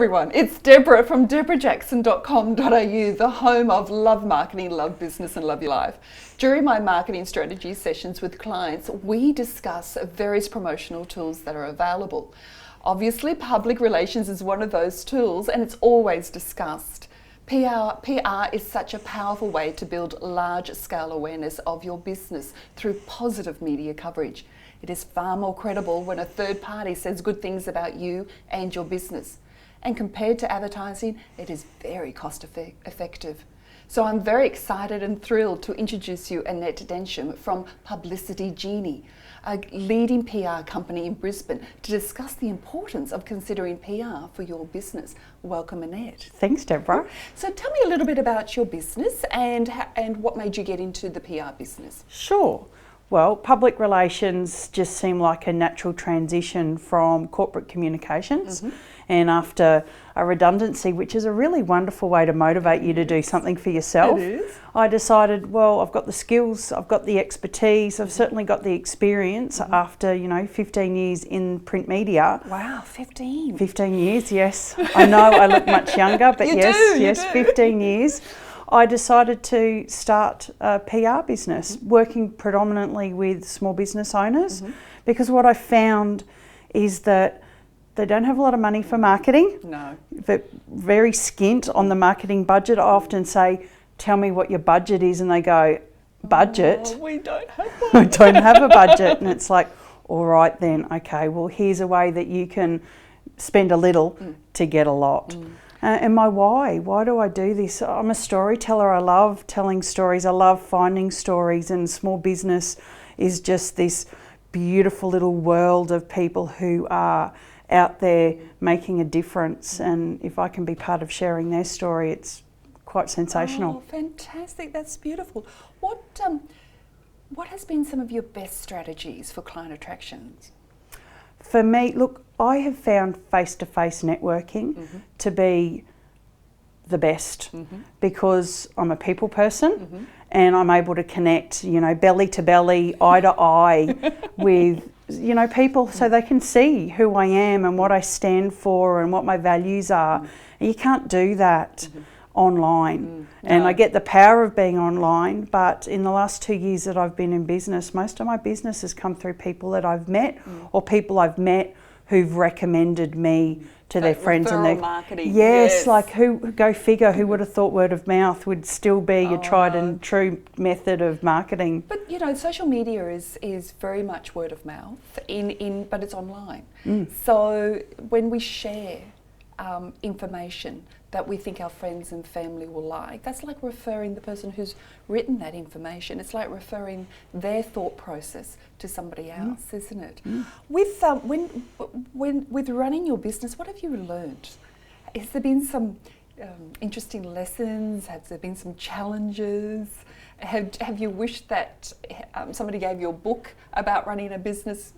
everyone, it's Deborah from deborahjackson.com.au, the home of Love Marketing, Love Business and Love Your Life. During my marketing strategy sessions with clients, we discuss various promotional tools that are available. Obviously, public relations is one of those tools and it's always discussed. PR is such a powerful way to build large-scale awareness of your business through positive media coverage. It is far more credible when a third party says good things about you and your business. And compared to advertising, it is very cost effective. So I'm very excited and thrilled to introduce you Annette Densham from Publicity Genie, a leading PR company in Brisbane, to discuss the importance of considering PR for your business. Welcome, Annette. Thanks, Deborah. So tell me a little bit about your business and what made you get into the PR business. Sure. Well, public relations just seemed like a natural transition from corporate communications. And after a redundancy, which is a really wonderful way to motivate you to do something for yourself, I decided, well, I've got the skills, I've got the expertise, I've certainly got the experience after, 15 years in print media. Wow, 15. 15 years, yes. I know I look much younger, but you do. 15 years. I decided to start a PR business, working predominantly with small business owners, because what I found is that they don't have a lot of money for marketing. No. They're very skint on the marketing budget. I often say, tell me what your budget is, and they go, budget? Oh, we don't have one. I don't have a budget. And it's like, all right then, okay, well, here's a way that you can spend a little to get a lot. And my why do I do this? I'm a storyteller. I love telling stories. I love finding stories, and small business is just this beautiful little world of people who are out there making a difference. And if I can be part of sharing their story, it's quite sensational. Oh, fantastic. That's beautiful. What has been some of your best strategies for client attractions? For me, look, I have found face-to-face networking to be the best because I'm a people person and I'm able to connect, belly to belly, eye to eye with, people so they can see who I am and what I stand for and what my values are. And you can't do that online. And I get the power of being online, but in the last 2 years that I've been in business, most of my business has come through people that I've met or people I've met who've recommended me to their friends and their marketing. Yes, like go figure, who would have thought word of mouth would still be a tried and true method of marketing. But social media is very much word of mouth but it's online. So when we share information that we think our friends and family will like, that's like referring the person who's written that information. It's like referring their thought process to somebody else, isn't it? With with running your business, what have you learned? Has there been some interesting lessons? Has there been some challenges? Have you wished that somebody gave you a book about running a business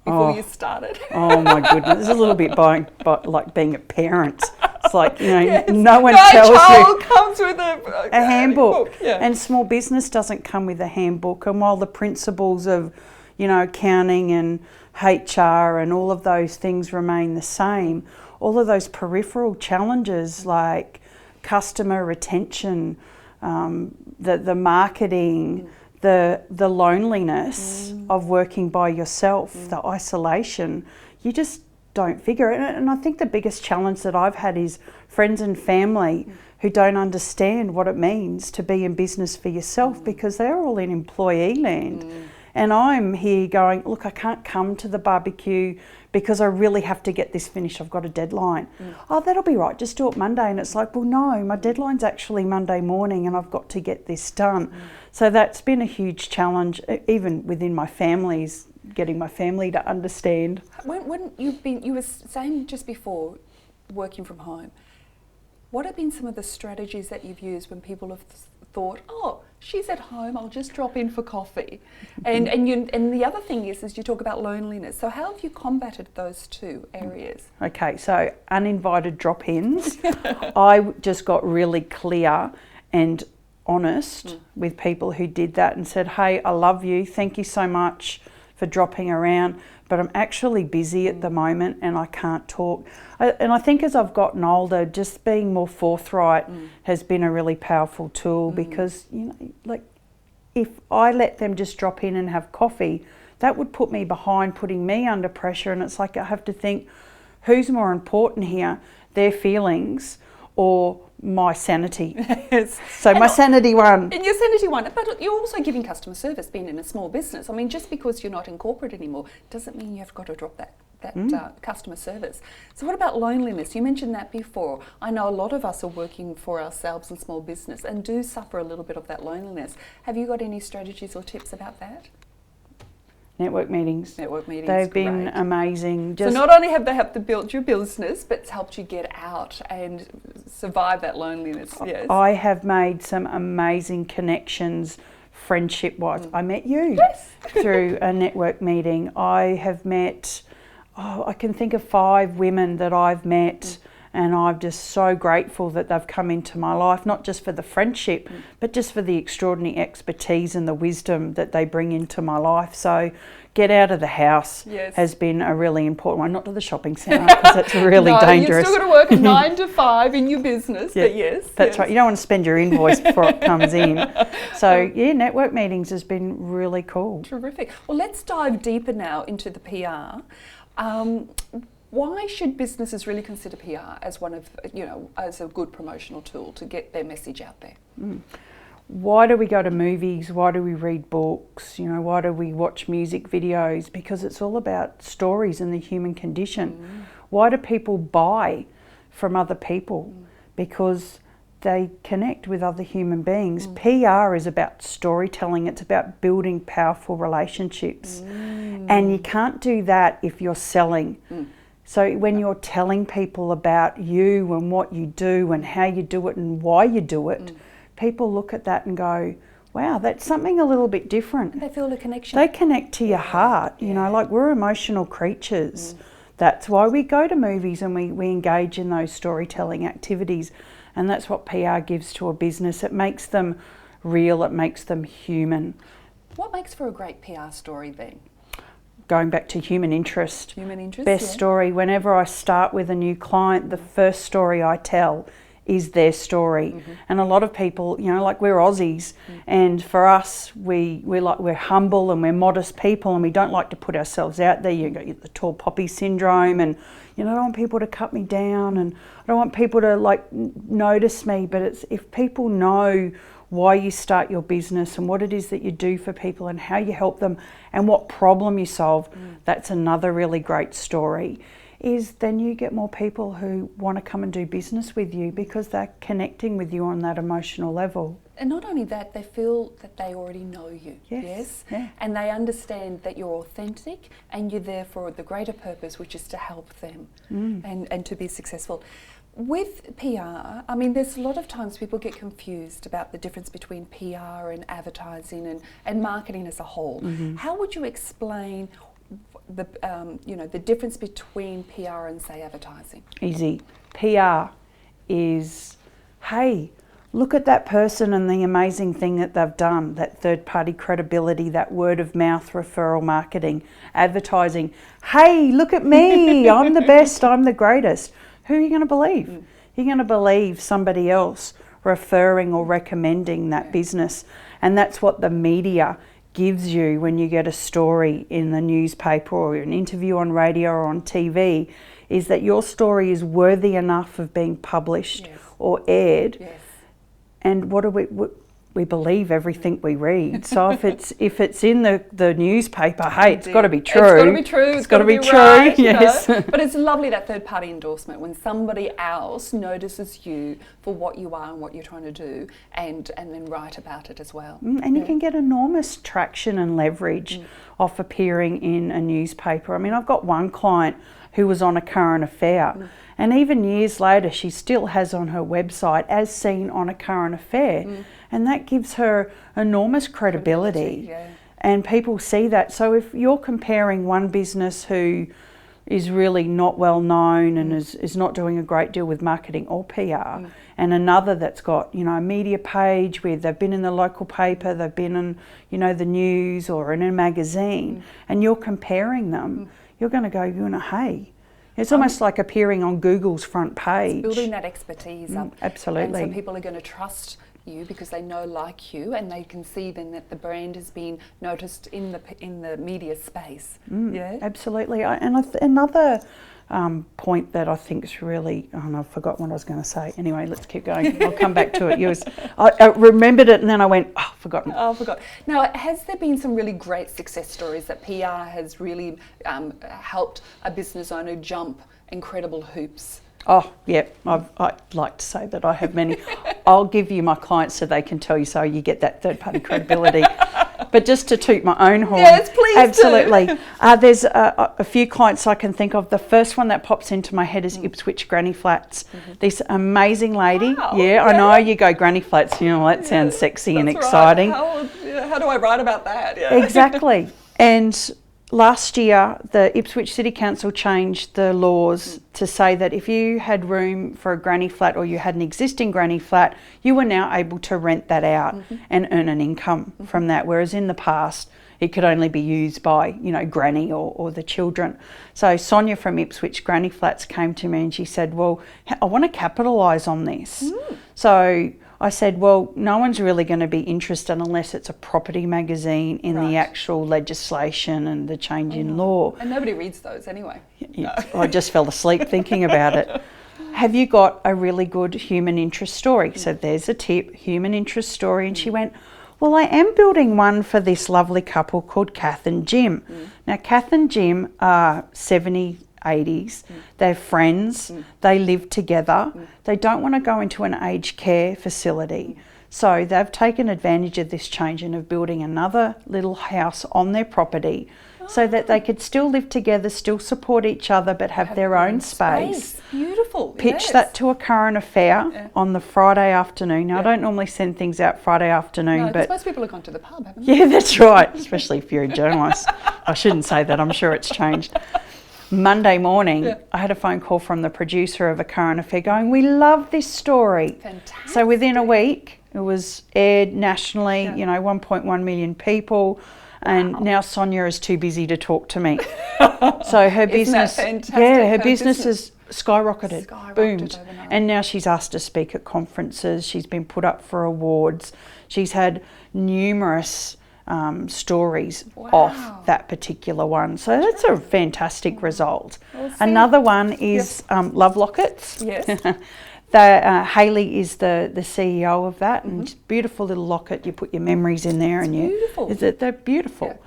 before you started? Oh my goodness, it's a little bit like being a parent. It's like, no one tells you. No child comes with a handbook. Book, yeah. And small business doesn't come with a handbook. And while the principles of, accounting and HR and all of those things remain the same, all of those peripheral challenges like customer retention, the marketing, the loneliness of working by yourself, the isolation, you just don't figure it. And I think the biggest challenge that I've had is friends and family who don't understand what it means to be in business for yourself because they're all in employee land. And I'm here going, look, I can't come to the barbecue because I really have to get this finished. I've got a deadline. Oh, that'll be right. Just do it Monday. And it's like, well, no, my deadline's actually Monday morning and I've got to get this done. So that's been a huge challenge, even within my families, getting my family to understand. When you were saying just before, working from home, what have been some of the strategies that you've used when people have thought, oh, she's at home, I'll just drop in for coffee? And the other thing is you talk about loneliness. So how have you combated those two areas? Okay, so uninvited drop-ins. I just got really clear and honest with people who did that and said, hey, I love you, thank you so much for for dropping around, but I'm actually busy at the moment and I can't talk. And I think as I've gotten older, just being more forthright has been a really powerful tool, because, you know, like, if I let them just drop in and have coffee, that would put me behind, putting me under pressure. And it's like I have to think, who's more important here, their feelings or my sanity? Yes. So And my sanity won. And your sanity won, but you're also giving customer service, being in a small business. I mean, just because you're not in corporate anymore doesn't mean you've got to drop that customer service. So what about loneliness? You mentioned that before. I know a lot of us are working for ourselves in small business and do suffer a little bit of that loneliness. Have you got any strategies or tips about that? Network meetings. Network meetings. They've great. been amazing. So not only have they helped to build your business, but it's helped you get out and survive that loneliness. Yes. I have made some amazing connections friendship-wise. I met you through a network meeting. I have met, I can think of 5 women that I've met, and I'm just so grateful that they've come into my life, not just for the friendship, but just for the extraordinary expertise and the wisdom that they bring into my life. So get out of the house has been a really important one, not to the shopping centre, because it's really dangerous. You've still got to work 9 to 5 in your business, but yes. That's right. You don't want to spend your invoice before it comes in. So yeah, network meetings has been really cool. Terrific. Well, let's dive deeper now into the PR. Why should businesses really consider PR as one of, as a good promotional tool to get their message out there? Why do we go to movies? Why do we read books? Why do we watch music videos? Because it's all about stories and the human condition. Why do people buy from other people? Because they connect with other human beings. PR is about storytelling. It's about building powerful relationships. And you can't do that if you're selling. So when you're telling people about you and what you do and how you do it and why you do it, people look at that and go, wow, that's something a little bit different. They feel a connection. They connect to your heart, like we're emotional creatures. That's why we go to movies and we engage in those storytelling activities. And that's what PR gives to a business. It makes them real, it makes them human. What makes for a great PR story then? Going back to human interest. Human interest, Best story. Whenever I start with a new client, the first story I tell is their story. And a lot of people, like we're Aussies, and for us, we're humble and we're modest people, and we don't like to put ourselves out there. You get the tall poppy syndrome, and I don't want people to cut me down, and I don't want people to notice me. But it's if people know why you start your business and what it is that you do for people and how you help them and what problem you solve, that's another really great story. Is then you get more people who want to come and do business with you because they're connecting with you on that emotional level. And not only that, they feel that they already know you. Yes. Yeah. And they understand that you're authentic and you're there for the greater purpose, which is to help them and to be successful. With PR, I mean, there's a lot of times people get confused about the difference between PR and advertising and marketing as a whole. How would you explain the difference between PR and, say, advertising? Easy. PR is, hey, look at that person and the amazing thing that they've done, that third-party credibility, that word-of-mouth referral marketing. Advertising, hey, look at me, I'm the best, I'm the greatest. Who are you going to believe? You're going to believe somebody else referring or recommending that business. And that's what the media gives you when you get a story in the newspaper or an interview on radio or on TV, is that your story is worthy enough of being published or aired. And what do we believe everything we read. So if it's in the newspaper, hey, it's got to be true. It's got to be true. It's got to be true. Right, yes. But it's lovely, that third party endorsement, when somebody else notices you for what you are and what you're trying to do, and then write about it as well. And you can get enormous traction and leverage off appearing in a newspaper. I mean, I've got one client who was on A Current Affair, and even years later she still has on her website, as seen on A Current Affair, and that gives her enormous credibility. And people see that. So if you're comparing one business who is really not well known and is not doing a great deal with marketing or PR, and another that's got, you know, a media page where they've been in the local paper, they've been in, you know, the news or in a magazine, and you're comparing them, you're going to go, you know, hey, it's almost like appearing on Google's front page. It's building that expertise up. Absolutely. And so people are going to trust you because they know, like you, and they can see then that the brand has been noticed in the media space. Yeah, absolutely. Another point that I think is really, and I've forgotten what I was going to say. Anyway, let's keep going. I'll come back to it. I remembered it and then I went, forgotten. Oh, I forgot. Now, has there been some really great success stories that PR has really helped a business owner jump incredible hoops? Oh, yeah, I'd like to say that I have many. I'll give you my clients so they can tell you, so you get that third-party credibility. But just to toot my own horn. Yes, please absolutely. do. There's a few clients I can think of. The first one that pops into my head is Ipswich Granny Flats. This amazing lady. Wow, yeah, I know, you go Granny Flats, you know, that sounds sexy and exciting. Right. How do I write about that? Yeah. Exactly. And last year, the Ipswich City Council changed the laws to say that if you had room for a granny flat or you had an existing granny flat, you were now able to rent that out and earn an income from that, whereas in the past, it could only be used by, you know, granny or the children. So Sonia from Ipswich Granny Flats came to me and she said, well, I want to capitalise on this. So I said, well, no one's really going to be interested unless it's a property magazine in the actual legislation and the change in law. And nobody reads those anyway. I just fell asleep thinking about it. Have you got a really good human interest story? So there's a tip, human interest story. And she went, well, I am building one for this lovely couple called Kath and Jim. Now, Kath and Jim are 70, 80s. They're friends. They live together. They don't want to go into an aged care facility. So they've taken advantage of this change and of building another little house on their property so that they could still live together, still support each other, but have their own space. Beautiful. Pitch that to a current affair on the Friday afternoon. Now, I don't normally send things out Friday afternoon, but most people have gone to the pub, haven't they? Yeah, that's right, especially if you're a journalist. I shouldn't say that, I'm sure it's changed. Monday morning, I had a phone call from the producer of A Current Affair going, we love this story. Fantastic. So within a week, it was aired nationally, you know, 1.1 million people. And now Sonia is too busy to talk to me. So her business, her business has skyrocketed, boomed. Overnight. And now she's asked to speak at conferences. She's been put up for awards. She's had numerous stories off that particular one. So that's a fantastic result. Another one is Love Lockets. Yes. Hayley is the CEO of that, and beautiful little locket. You put your memories in there, and they're beautiful. Yeah.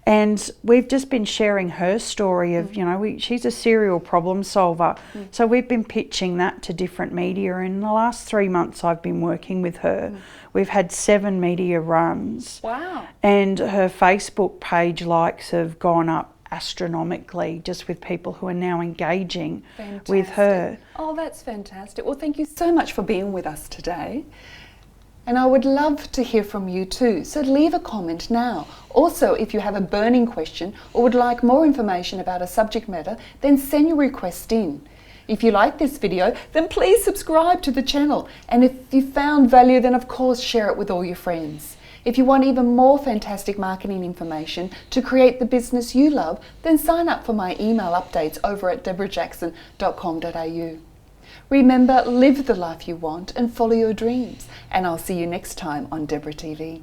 And we've just been sharing her story of, you know, she's a serial problem solver. So we've been pitching that to different media. In the last 3 months I've been working with her. We've had 7 media runs. Wow. And her Facebook page likes have gone up astronomically just with people who are now engaging with her. Oh, that's fantastic. Well, thank you so much for being with us today. And I would love to hear from you too, so leave a comment now. Also, if you have a burning question or would like more information about a subject matter, then send your request in. If you like this video, then please subscribe to the channel. And if you found value, then of course share it with all your friends. If you want even more fantastic marketing information to create the business you love, then sign up for my email updates over at deborahjackson.com.au. Remember, live the life you want and follow your dreams. And I'll see you next time on Deborah TV.